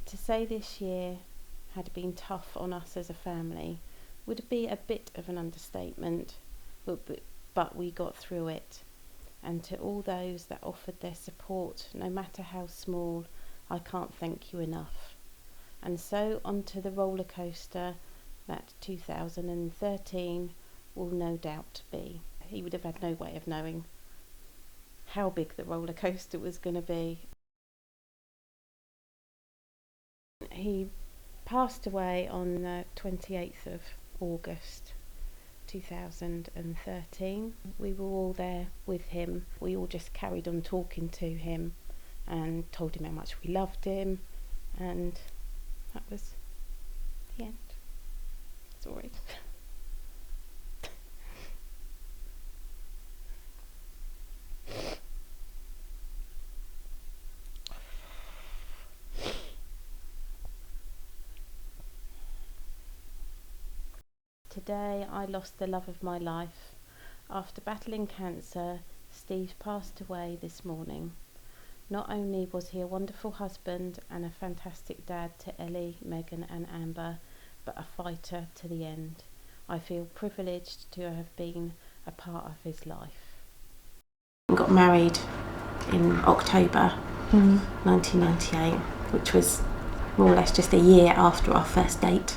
To say this year had been tough on us as a family would be a bit of an understatement, but we got through it. And to all those that offered their support, no matter how small, I can't thank you enough. And so onto the roller coaster that 2013 will no doubt be. He would have had no way of knowing how big the roller coaster was going to be. He passed away on the 28th of August 2013. We were all there with him. We all just carried on talking to him and told him how much we loved him, and that was the end. Sorry. Today I lost the love of my life. After battling cancer, Steve passed away this morning. Not only was he a wonderful husband and a fantastic dad to Ellie, Megan and Amber, but a fighter to the end. I feel privileged to have been a part of his life. We got married in October 1998, which was more or less just a year after our first date.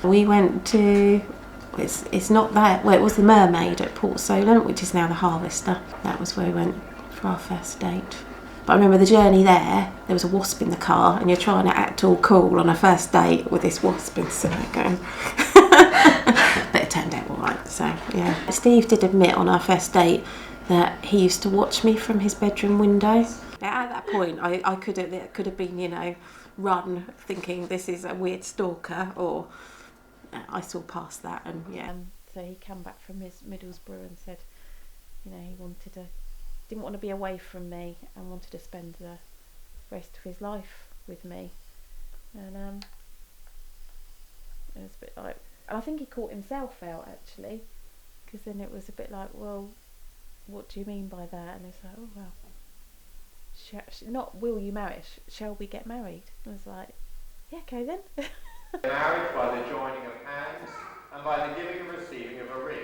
We went to, it's not that, well, it was the Mermaid at Port Solent, which is now the Harvester. That was where we went for our first date. But I remember the journey there was a wasp in the car, and you're trying to act all cool on a first date with this wasp inside going. But it turned out all right, so yeah. Steve did admit on our first date that he used to watch me from his bedroom window. At that point, I could have been, run thinking this is a weird stalker, or I saw past that, and yeah. So he came back from his Middlesbrough and said, he didn't want to be away from me and wanted to spend the rest of his life with me. And it was a bit like, and I think he caught himself out actually, because then it was a bit like, well, what do you mean by that? And it's like, oh well, not will you marry us, shall we get married? And I was like, yeah, okay then. Married by the joining of hands and by the giving and receiving of a ring.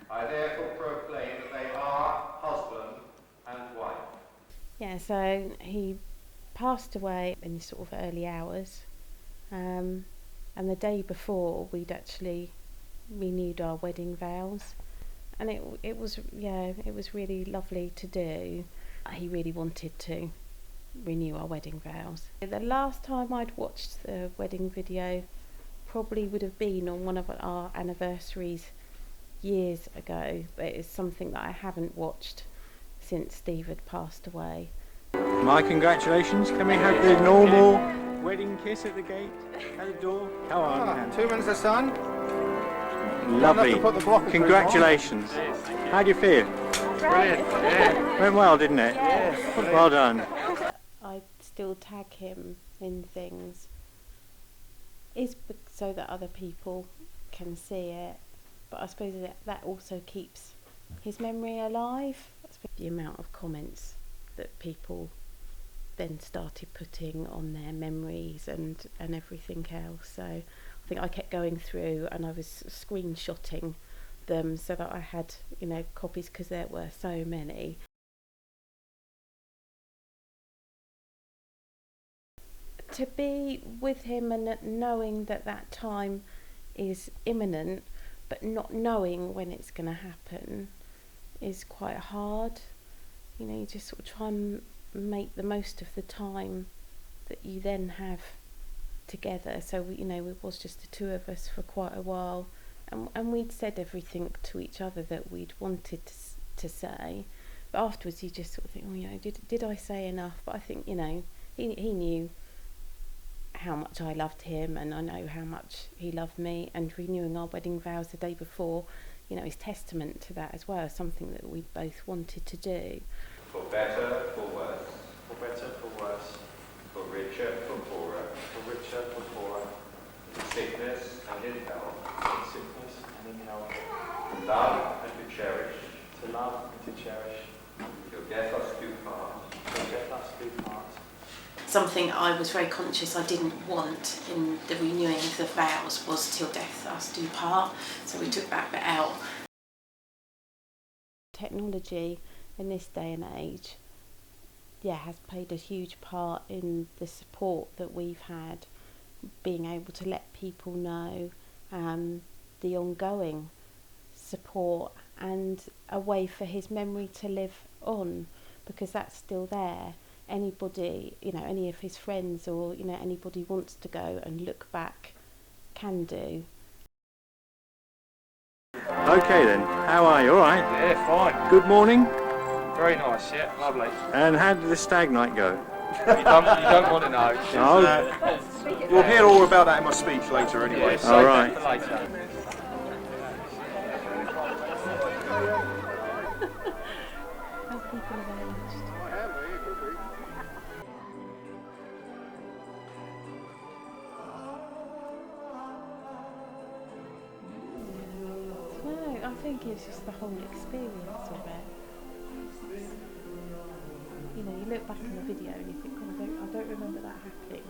I therefore proclaim that they are husband and wife. Yeah, so he passed away in the sort of early hours, and the day before we'd actually renewed our wedding vows, and it was really lovely to do. He really wanted to renew our wedding vows. The last time I'd watched the wedding video probably would have been on one of our anniversaries years ago, but it's something that I haven't watched since Steve had passed away. My congratulations. Can we have the normal wedding kiss at the gate, at the door? Come on. Two minutes, the son. Lovely. Congratulations. How do you feel? Brilliant. Yeah. Went well, didn't it? Yeah. Well done. I still tag him in things, so that other people can see it, but I suppose that also keeps his memory alive. The amount of comments that people then started putting on their memories and everything else. So I think I kept going through and I was screenshotting them so that I had, copies, because there were so many. To be with him and knowing that time is imminent, but not knowing when it's going to happen, is quite hard. You just sort of try and make the most of the time that you then have together. So it was just the two of us for quite a while, and we'd said everything to each other that we'd wanted to say, but afterwards you just sort of think, did I say enough? But I think he knew how much I loved him, and I know how much he loved me, and renewing our wedding vows the day before is testament to that as well, something that we both wanted to do. For better, for worse. For better, for worse. For richer, for poorer. For richer, for poorer. In sickness and in health. In sickness and in health. To love and to cherish. To love and to cherish. Till death us do part. Till death us do part. something I was very conscious I didn't want in the renewing of the vows was till death us do part, so we took that bit out. Technology in this day and age, has played a huge part in the support that we've had, being able to let people know the ongoing support and a way for his memory to live on, because that's still there. Anybody, any of his friends or, anybody wants to go and look back can do. Okay then, how are you? All right? Yeah, fine. Good morning. Very nice, yeah, lovely. And how did the stag night go? You don't want to know. Oh, We'll hear all about that in my speech later anyway. Yeah, So. save All that right. for later. How people have aged. No, I think it's just the whole experience of it. You look back in the video and you think, oh, I don't remember that happening,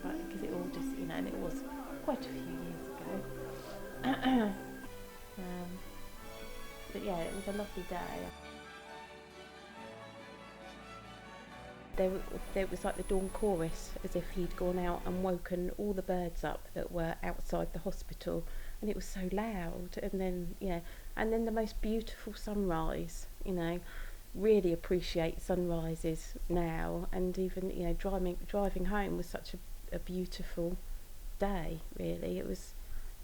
but because it all just, and it was quite a few years ago. But yeah, it was a lovely day. There was like the dawn chorus, as if he'd gone out and woken all the birds up that were outside the hospital, and it was so loud. And then the most beautiful sunrise. Really appreciate sunrises now, and even driving home was such a beautiful day. Really, it was.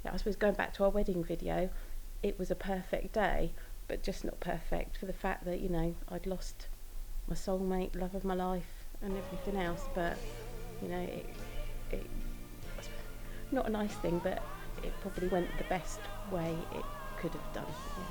I suppose going back to our wedding video, it was a perfect day, but just not perfect for the fact that I'd lost my soulmate, love of my life, and everything else. But it not a nice thing, but it probably went the best way it could have done. Yeah.